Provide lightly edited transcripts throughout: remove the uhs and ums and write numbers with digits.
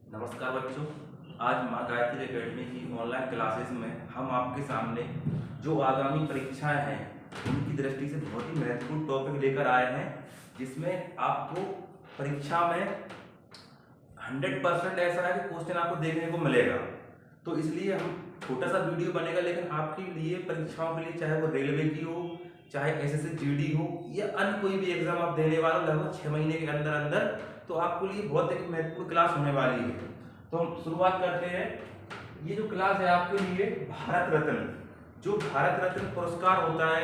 नमस्कार बच्चों। आज माँ गायत्री एकेडमी की ऑनलाइन क्लासेस में हम आपके सामने जो आगामी परीक्षाएं हैं उनकी दृष्टि से बहुत ही महत्वपूर्ण टॉपिक लेकर आए हैं, जिसमें आपको परीक्षा में 100% ऐसा है कि क्वेश्चन आपको देखने को मिलेगा। तो इसलिए हम छोटा सा वीडियो बनेगा, लेकिन आपके लिए परीक्षाओं के लिए, चाहे वो रेलवे की हो, चाहे एसएससी जीडी हो या अन्य कोई भी एग्जाम आप देने वाले हो लगभग 6 महीने के अंदर अंदर, तो आपके लिए बहुत एक महत्वपूर्ण क्लास होने वाली है। तो हम शुरुआत करते हैं। ये जो क्लास है आपके लिए भारत रत्न, जो भारत रत्न पुरस्कार होता है,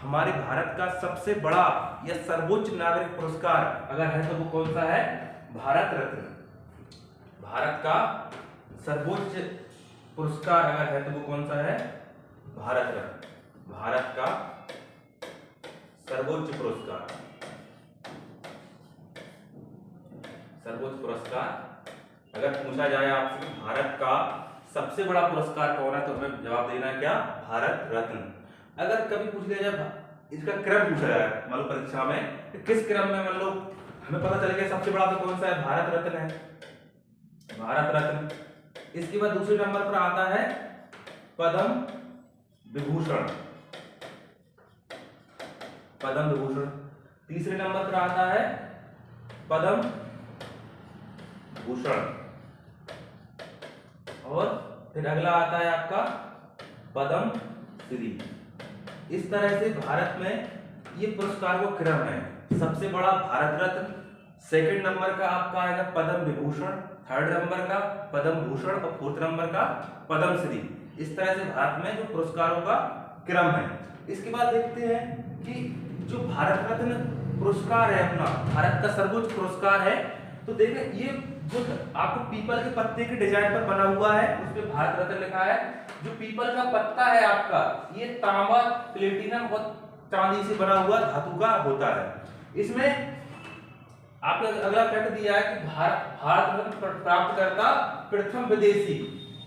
हमारे भारत का सबसे बड़ा या सर्वोच्च नागरिक पुरस्कार अगर है तो वो कौन सा है? भारत रत्न। भारत का सर्वोच्च पुरस्कार अगर है तो वो कौन सा है? भारत रत्न। भारत का सर्वोच्च पुरस्कार, सर्वोच्च पुरस्कार अगर पूछा जाए आपसे कि भारत का सबसे बड़ा पुरस्कार कौन है, तो हमें जवाब देना है क्या? भारत रत्न। अगर कभी पूछ लिया जाए, इसका क्रम पूछा जाए मान लो परीक्षा में, तो किस क्रम में, मान लो हमें पता चल गया सबसे बड़ा तो कौन सा है? भारत रत्न है, भारत रत्न। इसके बाद दूसरे नंबर पर आता है पद्म विभूषण, पद्म विभूषण। तीसरे नंबर पर आता है पद्म भूषण, और फिर अगला आता है आपका पद्म श्री। इस तरह से भारत में ये पुरस्कार को क्रम है। सबसे बड़ा भारत रत्न, सेकंड नंबर का आपका आएगा पद्म विभूषण, थर्ड नंबर का पद्म भूषण और फोर्थ नंबर का पद्म श्री। इस तरह से भारत में जो पुरस्कारों का क्रम है। इसके बाद देखते हैं कि जो भारत रत्न पुरस्कार है अपना, भारत का सर्वोच्च पुरस्कार है, तो देखें ये जो आपको पीपल के पत्ते के डिजाइन पर बना हुआ है, उस पे भारत रत्न लिखा है। जो पीपल का पत्ता है आपका, ये तांबा, प्लेटिनम और चांदी से बना हुआ धातु का होता है। इसमें आपको अगला फैक्ट दिया है कि भारत रत्न प्राप्त करता प्रथम विदेशी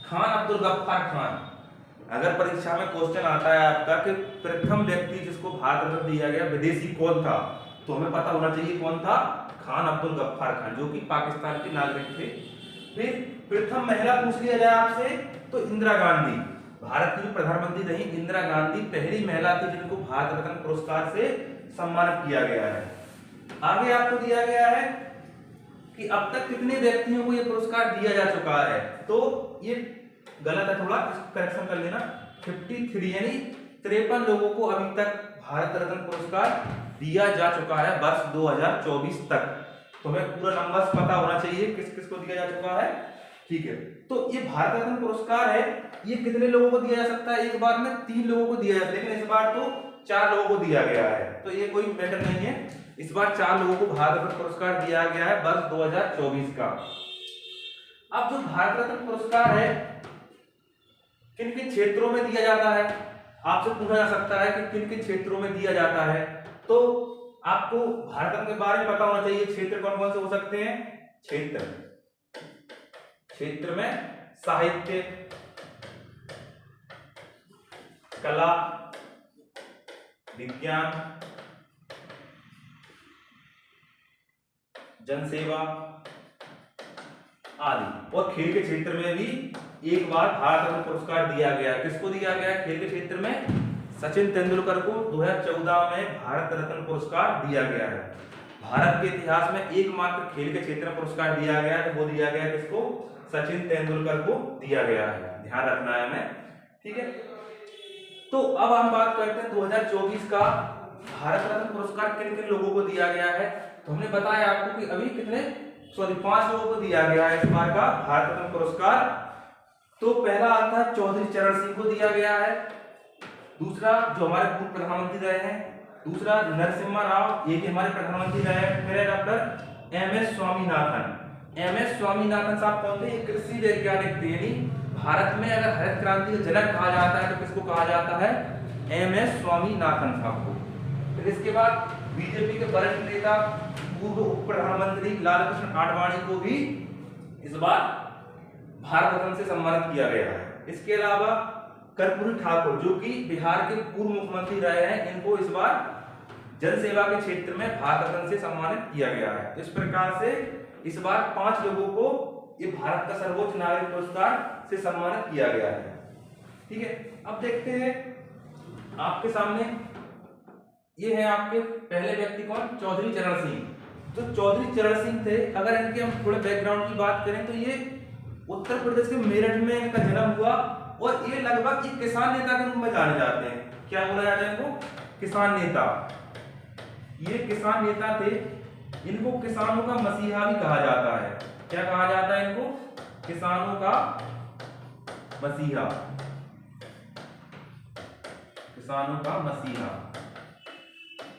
खान अब्दुल गफ्फार खान। अगर परीक्षा में क्वेश्चन आता है आपका कि प्रथम व्यक्ति जिसको भारत रत्न दिया गया विदेशी कौन था, तो हमें पता होना चाहिए कौन था? खान अब्दुल गफ्फार खान, जो कि पाकिस्तान के नागरिक थे। फिर प्रथम महिला पूछ लिया जाए आपसे तो इंदिरा गांधी, भारत की प्रधानमंत्री रही इंदिरा गांधी पहली महिला थी जिनको भारत रत्न पुरस्कार से सम्मानित किया गया है। आगे आपको दिया गया है कि अब तक कितने व्यक्तियों को यह पुरस्कार दिया जा चुका है, तो ये गलत है, थोड़ा इसको करेक्शन कर लेना। 53 यानी 53 लोगों को अभी तक भारत रत्न पुरस्कार दिया जा चुका है वर्ष 2024 तक। तो हमें पूरा नंबर्स पता होना चाहिए किस किस को दिया जा चुका है। ठीक है, तो ये भारत रत्न पुरस्कार है, ये कितने लोगों को दिया जा सकता है? एक बार में 3 लोगों को दिया जा सकता है, लेकिन इस बार तो 4 लोगों को दिया गया है, तो ये कोई मैटर नहीं है। इस बार 4 लोगों को भारत रत्न पुरस्कार दिया गया है वर्ष 2024 का। अब जो भारत रत्न पुरस्कार है किन किन क्षेत्रों में दिया जाता है, आपसे पूछा जा सकता है कि किन किन क्षेत्रों में दिया जाता है, तो आपको भारत रत्न के बारे में पता होना चाहिए। क्षेत्र कौन कौन से हो सकते हैं? क्षेत्र में साहित्य, कला, विज्ञान, जनसेवा आदि। और खेल के क्षेत्र में भी एक बार भारत रत्न पुरस्कार दिया गया है। किसको दिया गया है खेल के क्षेत्र में? सचिन तेंदुलकर को 2014 में भारत रत्न पुरस्कार दिया गया है। भारत के इतिहास में एकमात्र खेल के क्षेत्र में पुरस्कार दिया गया है, तो वो दिया गया है किसको? सचिन तेंदुलकर को दिया गया है, ध्यान रखना है हमें। ठीक है, तो अब हम बात करते हैं 2024 का भारत रत्न पुरस्कार किन किन लोगों को दिया गया है। तो हमने बताया आपको कि अभी कितने 5 लोगों को दिया गया है इस बार का भारत रत्न पुरस्कार। तो पहला आता है चौधरी चरण सिंह को दिया गया है, दूसरा जो हमारे पूर्व प्रधानमंत्री रहे हैं, दूसरा नरसिम्हा राव, ये भी हमारे प्रधानमंत्री रहे हैं। फिर है doctor MS Swaminathan. MS Swaminathan साहब कौन थे? कृषि वैज्ञानिक थे, यानी भारत में अगर हरित क्रांति का जनक कहा जाता है तो किसको कहा जाता है? एमएस स्वामीनाथन साहब को। फिर इसके बाद बीजेपी के वरिष्ठ नेता पूर्व उप प्रधानमंत्री लालकृष्ण आडवाणी को भी इस बार भारत रत्न से सम्मानित किया गया है। इसके अलावा कर्पूरी ठाकुर जो कि बिहार के पूर्व मुख्यमंत्री रहे हैं, इनको इस बार जनसेवा के क्षेत्र में भारत रत्न से सम्मानित किया गया है। इस प्रकार से इस बार 5 लोगों को ये भारत का सर्वोच्च नागरिक पुरस्कार से सम्मानित किया गया है। ठीक है, अब देखते हैं आपके सामने ये है आपके पहले व्यक्ति कौन, चौधरी चरण सिंह। जो चौधरी चरण सिंह थे, अगर इनके हम थोड़े बैकग्राउंड की बात करें तो ये उत्तर प्रदेश के मेरठ में इनका जन्म हुआ और ये लगभग एक किसान नेता के रूप में जाने जाते हैं। क्या बोला जाता है इनको, किसान नेता। ये किसान नेता थे, इनको किसानों का मसीहा भी कहा जाता है। क्या कहा जाता है इनको, किसानों का मसीहा, किसानों का मसीहा।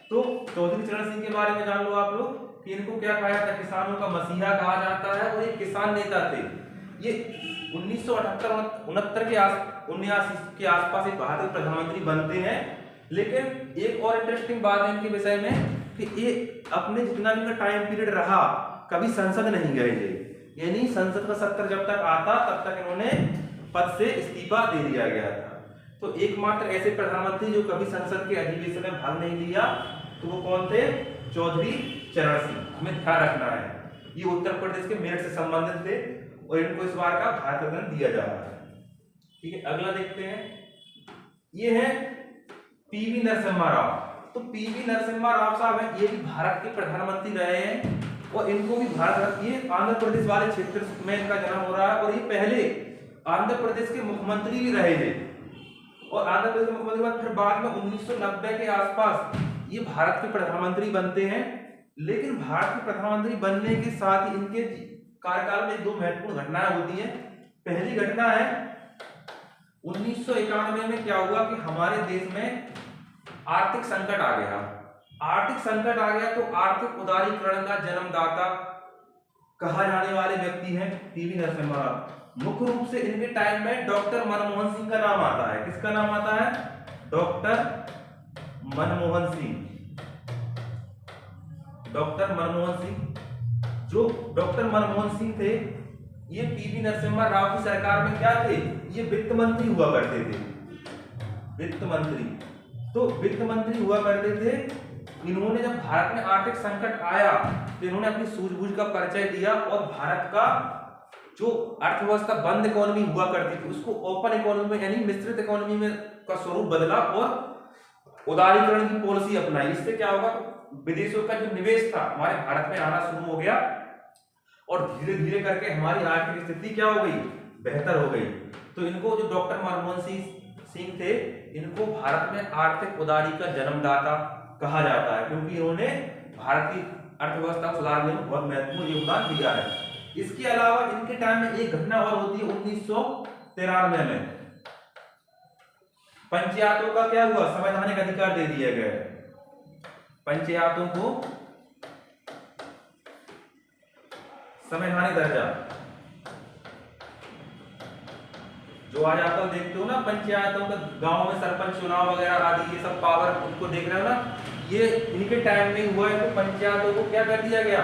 तो चौधरी चरण सिंह के बारे में जान लो आप लोग कि इनको क्या कहा जाता है, किसानों का मसीहा कहा जाता है और ये किसान नेता थे। ये 1978-69 के आसपास एक भारत के प्रधानमंत्री बनते हैं। लेकिन एक और इंटरेस्टिंग बात है इनके विषय में कि ये अपने जितना भी टाइम पीरियड रहा कभी संसद नहीं गए थे, यानी संसद का सत्र जब तक आता तब तक इन्होंने पद से इस्तीफा दे दिया गया था। तो एकमात्र ऐसे प्रधानमंत्री जो कभी संसद के अधिवेशन में भाग नहीं लिया तो वो कौन थे, चौधरी चरण सिंह। हमें ध्यान रखना है, ये उत्तर प्रदेश के मेरठ से संबंधित थे और इनको इस बार का भारत रत्न दिया जा रहा है। ठीक है, अगला देखते हैं, ये है पीवी नरसिम्हा राव। तो पीवी नरसिम्हा राव साहब हैं, ये भी भारत के प्रधानमंत्री रहे हैं और इनको भी भारत, ये आंध्र प्रदेश वाले क्षेत्र में इनका जन्म हो रहा है और ये पहले आंध्र प्रदेश के मुख्यमंत्री भी रहे थे और आंध्र प्रदेश के मुख्यमंत्री बाद फिर बाद में 1990 के आसपास ये भारत के प्रधानमंत्री बनते हैं। लेकिन भारत के प्रधानमंत्री बनने के साथ ही इनके कार्यकाल में दो महत्वपूर्ण घटनाएं होती हैं। पहली घटना है 1991 में क्या हुआ कि हमारे देश में आर्थिक संकट आ गया। आर्थिक संकट आ गया तो आर्थिक उदारीकरण का जन्मदाता कहा जाने वाले व्यक्ति हैं पीवी नरसिम्हा राव। मुख्य रूप से इनके टाइम में डॉक्टर मनमोहन सिंह का नाम आता है। किसका नाम आता है, डॉक्टर मनमोहन सिंह। डॉक्टर मनमोहन सिंह, जो डॉक्टर मनमोहन सिंह थे, ये पीवी नरसिम्हा राव की सरकार में क्या थे, ये वित्त मंत्री हुआ करते थे। वित्त मंत्री, तो वित्त मंत्री हुआ करते थे। इन्होंने जब भारत में आर्थिक संकट आया तो इन्होंने अपनी सूझबूझ का परिचय दिया और भारत का जो अर्थव्यवस्था बंद इकोनॉमी हुआ करती थी उसको ओपन इकोनॉमी में यानी मिश्रित इकोनॉमी में का स्वरूप बदला और उदारीकरण की पॉलिसी अपनाई। इससे क्या होगा, विदेशों का जो निवेश था हमारे भारत में आना शुरू हो गया और धीरे धीरे करके हमारी आर्थिक स्थिति क्या हो गई, बेहतर हो गई। तो इनको जो डॉक्टर मनमोहन सिंह थे, इनको भारत में आर्थिक उदारी का जन्मदाता कहा जाता है क्योंकि इन्होंने भारत की अर्थव्यवस्था सुधारने में बहुत महत्वपूर्ण योगदान दिया है। इसके अलावा इनके टाइम में एक घटना और होती है 1993 में पंचायतों का क्या हुआ, संवैधानिक अधिकार दे दिए गए। पंचायतों को संवैधानिक दर्जा, जो आज आप देखते हो ना पंचायतों का गांव में सरपंच चुनाव वगैरह आदि ये सब पावर उनको देख रहे हो ना, ये इनके टाइम में हुआ है। तो पंचायतों को क्या कर दिया गया,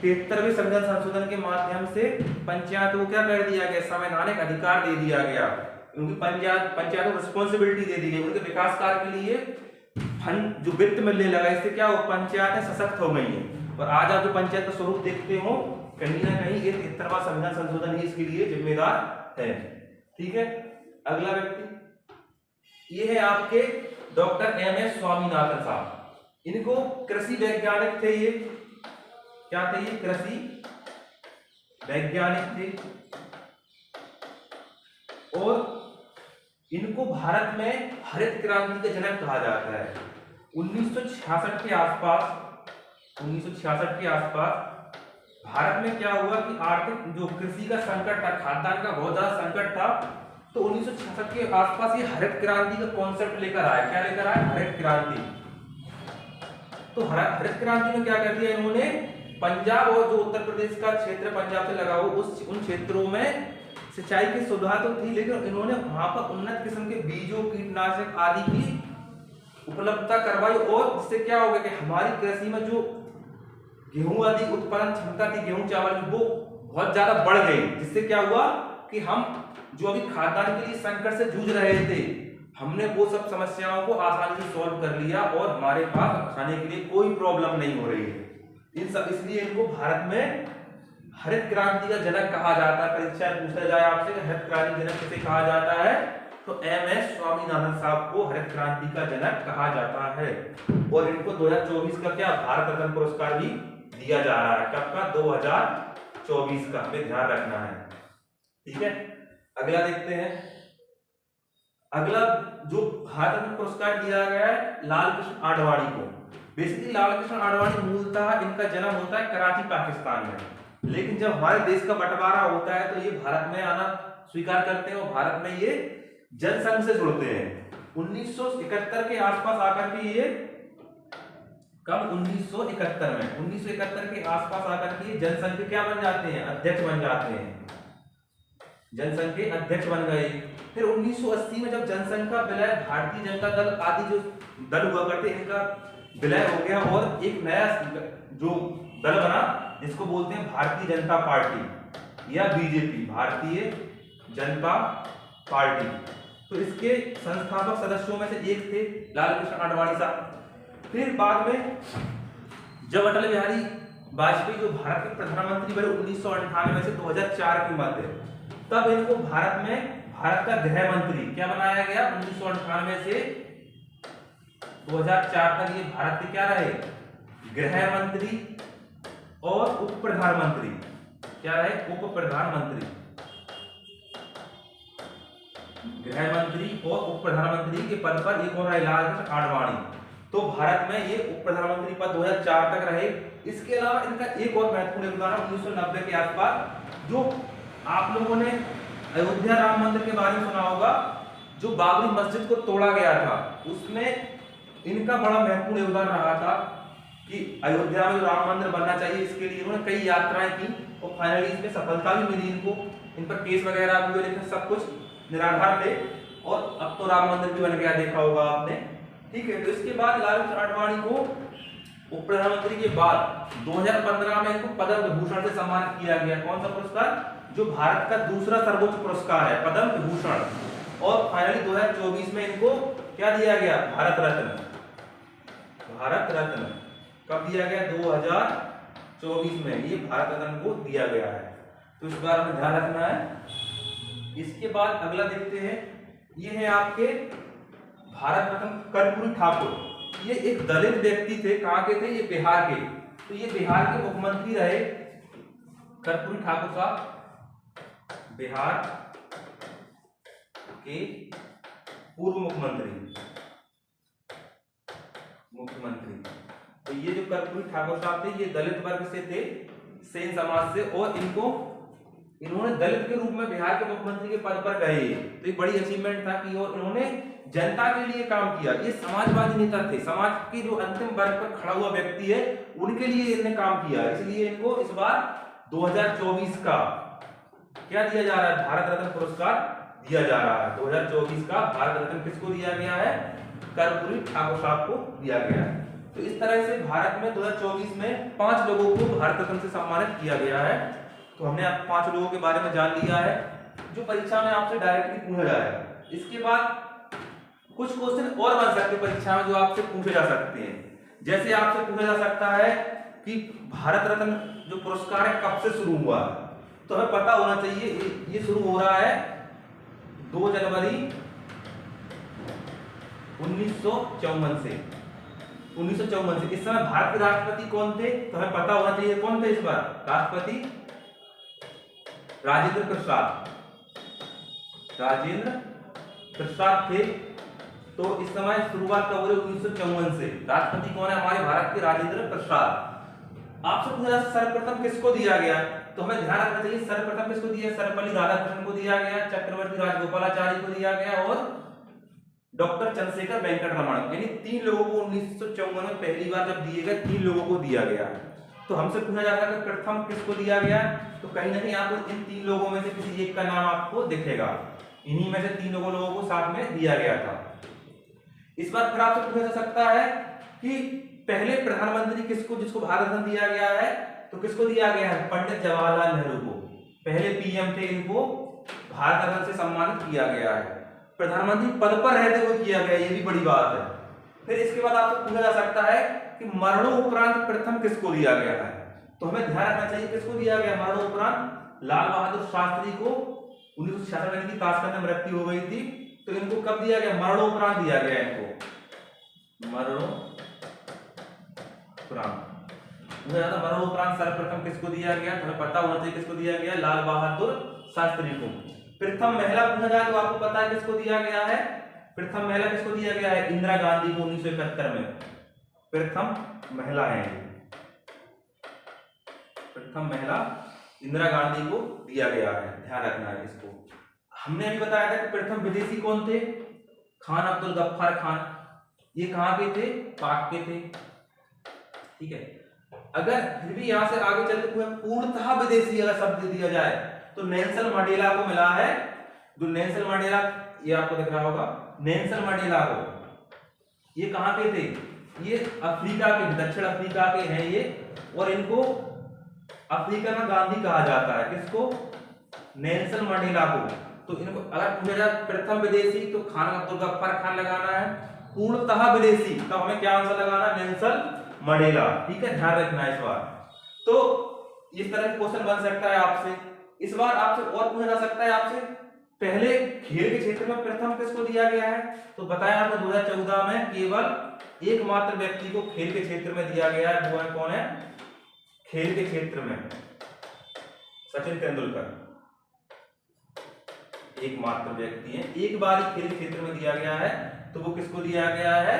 73वें संविधान संशोधन के माध्यम से पंचायतों को क्या कर दिया गया, संवैधानिक अधिकार दे दिया गया। उनकी पंचायतों को रिस्पॉन्सिबिलिटी दे दी गई, उनके विकास कार्य के लिए फंड जो वित्त मिलने लगा, इससे क्या हो, पंचायतें सशक्त हो गई हैं। और आज आप जो पंचायत का स्वरूप देखते हो कहीं ना कहीं ये 73वां संविधान संशोधन ही इसके लिए जिम्मेदार है। ठीक है, अगला व्यक्ति ये है आपके डॉक्टर एम.एस. स्वामीनाथन साहब। इनको कृषि वैज्ञानिक थे, ये क्या थे, ये कृषि वैज्ञानिक थे और इनको भारत में हरित क्रांति का जनक कहा जाता है। 1966 के आसपास भारत में क्या हुआ कि आर्थिक जो कृषि का संकट था, खाद्यान्न का बहुत ज्यादा संकट था, तो 1966 के आसपास ये हरित क्रांति का कॉन्सेप्ट लेकर आया। क्या लेकर आया, हरित क्रांति। तो हरित क्रांति में क्या कर दिया इन्होंने, पंजाब और जो उत्तर प्रदेश का क्षेत्र पंजाब से लगा हुआ उन क्षेत्रों में सिंचाई की सुविधा तो थी, लेकिन इन्होंने वहां पर उन्नत किस्म के बीजों, कीटनाशक आदि की उपलब्धता करवाई और इससे क्या हो गया कि हमारी कृषि में जो गेहूं आदि उत्पादन क्षमता थी, गेहूं चावल की, वो बहुत ज्यादा बढ़ गई। जिससे क्या हुआ कि हम जो अभी खाद्यान्न के लिए संकट से जूझ रहे थे, हमने वो सब समस्याओं को आसानी से सॉल्व कर लिया और हमारे पास खाने के लिए कोई प्रॉब्लम नहीं हो रही है। इन सब इसलिए इनको भारत में हरित क्रांति का जनक कहा जाता है, परीक्षा में पूछा जाए आपसे कि हरित क्रांति जनक किसे कहा जाता है, तो एमएस स्वामीनाथन साहब को हरित क्रांति का जनक कहा जाता है। और इनको 2024 का क्या भारत रत्न पुरस्कार भी दिया जा रहा है। कब का? 2024 का, हमें ध्यान रखना है। ठीक है, अगला देखते हैं। अगला जो भारत रत्न पुरस्कार दिया गया है लाल कृष्ण आडवाणी को। बेसिकली लाल कृष्ण आडवाणी मूलतः इनका जन्म होता है कराची पाकिस्तान में, लेकिन जब हमारे देश का बंटवारा होता है तो ये भारत में आना स्वीकार करते हैं और भारत में ये जनसंघ से जुड़ते हैं। 1971 के आसपास आकर के ये, कब? 1971 में, 1971 के आसपास आकर के ये जनसंघ के क्या बन जाते हैं? अध्यक्ष बन जाते हैं, जनसंघ के अध्यक्ष बन गए। फिर 1980 में जब जनसंघ का विलय भारतीय जनता दल आदि जो दल हुआ करते इनका विलय हो गया और एक नया जो दल बना जिसको बोलते हैं भारतीय जनता पार्टी या बीजेपी, भारतीय जनता पार्टी। तो इसके संस्थापक सदस्यों में से एक थे लाल कृष्ण आडवाणी साहब। फिर बाद में जब अटल बिहारी वाजपेयी जो भारत के प्रधानमंत्री बने 1998 से 2004 के मध्य, तब इनको भारत में भारत का गृह मंत्री क्या बनाया गया? 1998 से 2004 तक ये भारत के क्या रहे? गृह मंत्री और उप प्रधानमंत्री। क्या रहे? उप प्रधानमंत्री, गृह मंत्री और उप प्रधानमंत्री के पद पर एक और रहे लाल कृष्ण आडवाणी। तो भारत में ये उप प्रधानमंत्री पद 2004 तक रहे। इसके अलावा इनका एक और महत्वपूर्ण योगदान है 1990 के आसपास, जो आप लोगों ने अयोध्या राम मंदिर के बारे में सुना होगा, जो बाबरी मस्जिद को तोड़ा गया था, उसमें इनका बड़ा महत्वपूर्ण योगदान रहा था कि अयोध्या में राम मंदिर बनना चाहिए। इसके लिए इन्होंने कई यात्राएं की और फाइनली इसमें सफलता भी मिली इनको। इन पर केस वगैरह भी हुए, लेकिन सब कुछ निराधार थे और अब तो राम मंदिर भी बन गया, देखा होगा आपने। ठीक है, तो इसके बाद लाल कृष्ण आडवाणी को उप प्रधानमंत्री के बाद 2015 में इनको पद्म विभूषण से सम्मानित किया गया। कौन सा पुरस्कार? जो भारत का दूसरा सर्वोच्च पुरस्कार है, पद्म विभूषण। और फाइनली 2024 में इनको क्या दिया गया? भारत रत्न। भारत रत्न कब दिया गया? 2024 में ये भारत रत्न को दिया गया है, तो इस बार हमें ध्यान रखना है। इसके बाद अगला देखते हैं, ये है आपके भारत रत्न कर्पूरी ठाकुर। ये एक दलित व्यक्ति थे, कहां के थे? ये बिहार के। तो ये बिहार के मुख्यमंत्री रहे, कर्पूरी ठाकुर साहब बिहार के पूर्व मुख्यमंत्री। तो ये जो कर्पूरी ठाकुर साहब थे ये दलित वर्ग से थे, सेन समाज से, और इन्होंने दलित के रूप में बिहार के मुख्यमंत्री के पद पर गए। तो एक बड़ी अचीवमेंट था कि और इन्होंने जनता के लिए काम किया। ये समाजवादी नेता थे, समाज के जो अंतिम वर्ग पर खड़ा हुआ व्यक्ति है उनके लिए इन्होंने काम किया, इसलिए इनको इस बार 2024 का क्या दिया जा रहा है? भारत रत्न पुरस्कार दिया जा रहा है। 2024 का भारत रत्न किसको दिया गया है? कर्पूरी ठाकुर साहब को दिया गया है। तो इस तरह से भारत में 2024 में 5 लोगों को भारत रत्न से सम्मानित किया गया है। तो हमने आप 5 लोगों के बारे में जान लिया है जो परीक्षा में आपसे डायरेक्टली पूछा जाएगा। इसके बाद कुछ क्वेश्चन और बन सकते हैं परीक्षा में जो आपसे पूछे जा सकते हैं। जैसे आपसे पूछा जा सकता है कि भारत रत्न जो पुरस्कार है कब से शुरू हुआ, तो हमें पता होना चाहिए ये शुरू हो रहा है 2 जनवरी 1954 से। 1954 से। इस समय भारत के राष्ट्रपति कौन थे? तो हमें पता होना चाहिए कौन थे इस बार राष्ट्रपति? राजेंद्र प्रसाद। राजेंद्र प्रसाद थे। तो इस समय शुरुआत कब हो रही? 1954 से। राष्ट्रपति कौन है हमारे भारत के? राजेंद्र प्रसाद। आपसे पूछा सर्वप्रथम किसको दिया गया, तो हमें ध्यान रखना चाहिए सर्वप्रथम किसको दिया? सर्वपल्ली राधाकृष्णन को दिया गया, चक्रवर्ती राजगोपालाचारी को दिया गया और डॉक्टर चंद्रशेखर वेंकट रमण। यानी 3 लोगों को 1954 में पहली बार जब दिए गए 3 लोगों को दिया गया। तो हमसे पूछा जाता है कि प्रथम किसको दिया गया, तो कहीं ना कहीं आपको इन 3 लोगों में से किसी एक का नाम आपको दिखेगा। इन्हीं में से 3 लोगों को साथ में दिया गया था। इस बार फिर आपसे पूछा जा सकता है कि पहले प्रधानमंत्री किसको जिसको भारत रत्न दिया गया है, तो किसको दिया गया है? पंडित जवाहरलाल नेहरू को। पहले पीएम थे, इनको भारत रत्न से सम्मानित किया गया है। प्रधानमंत्री पद पर रहते हुए किया गया, ये भी बड़ी बात है। फिर इसके बाद आपसे पूछा जा सकता है कि मरणोपरांत प्रथम किसको दिया गया है? तो हमें ध्यान रखना चाहिए किसको दिया गया, मरणोपरांत लाल बहादुर शास्त्री को 1966 में इनकी ताशकंद में मृत्यु हो गई थी, तो इनको कब दिया गया, मरणोपरांत दिया गया इनको, मरणोपरांत। मुझे ज्यादा मरणोपरांत सर्वप्रथम किसको दिया गया, तुम्हें पता होना चाहिए किसको दिया गया, लाल बहादुर शास्त्री को। प्रथम महिला पूछा जाए तो आपको पता है किसको दिया गया है, प्रथम महिला किसको दिया गया है, इंदिरा गांधी को 1971 में प्रथम महिला है, प्रथम महिला इंदिरा गांधी को दिया गया है, ध्यान रखना है इसको। हमने अभी बताया था कि प्रथम विदेशी कौन थे, खान अब्दुल गफ्फार खान, ये कहां के थे, पाक के थे, ठीक है। अगर फिर भी यहां से आगे चलते हुए पूर्णतः विदेशी अगर शब्द दिया जाए तो नेल्सन मंडेला को मिला है, जो नेल्सन मंडेला, ये आपको दिख रहा होगा, नेल्सन मंडेला को, ये कहां के थे, ये अफ्रीका के, दक्षिण अफ्रीका के हैं ये, और इनको अफ्रीका का गांधी कहा जाता है, किसको, नेल्सन मंडेला को। तो इनको अगर पूछा जाए प्रथम विदेशी तो खान अब्दुल गफ्फार खान लगाना है, पूर्णतः विदेशी तो हमें क्या आंसर लगाना है, नेल्सन मंडेला, ठीक है, ध्यान रखना है इस बार। तो इस तरह का क्वेश्चन बन सकता है आपसे। इस बार आपसे और पूछा जा सकता है आपसे, पहले खेल के क्षेत्र में प्रथम किसको दिया गया है, तो बताया आपको 2014 में केवल एकमात्र व्यक्ति को खेल के क्षेत्र में दिया गया है, वो है कौन है, खेल के क्षेत्र में सचिन तेंदुलकर, एकमात्र व्यक्ति है, एक बार खेल के क्षेत्र में दिया गया है, तो वो किसको दिया गया है,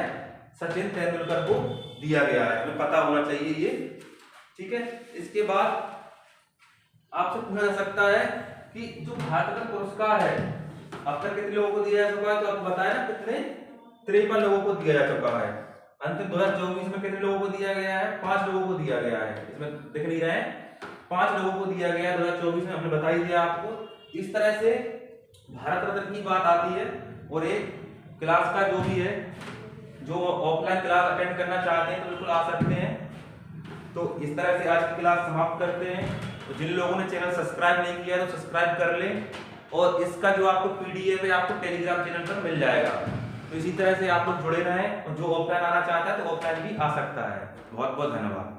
सचिन तेंदुलकर को दिया गया है, हमें पता होना चाहिए ये, ठीक है। इसके बाद आपसे पूछा जा सकता है कि जो भारत रत्न पुरस्कार है अब तक कितने लोगों को दिया जा चुका है, तो आपको बताया ना कितने, 53 लोगों को दिया जा चुका है। अंतिम 2024 में कितने लोगों को दिया गया है, 5 लोगों को दिया गया है, इसमें दिख नहीं रहे हैं, 5 लोगों को दिया गया है 2024 में, हमने बता ही दिया आपको। इस तरह से भारत रत्न की बात आती है। और एक क्लास का जो भी है, जो ऑफलाइन क्लास अटेंड करना चाहते हैं तो बिल्कुल आ सकते हैं। तो इस तरह से आज की क्लास समाप्त करते हैं। तो जिन लोगों ने चैनल सब्सक्राइब नहीं किया तो सब्सक्राइब कर लें, और इसका जो आपको पीडीएफ है आपको टेलीग्राम चैनल पर मिल जाएगा। तो इसी तरह से आप लोग जुड़े रहें, और जो ऑफलाइन आना चाहता है तो ऑफलाइन भी आ सकता है। बहुत बहुत धन्यवाद।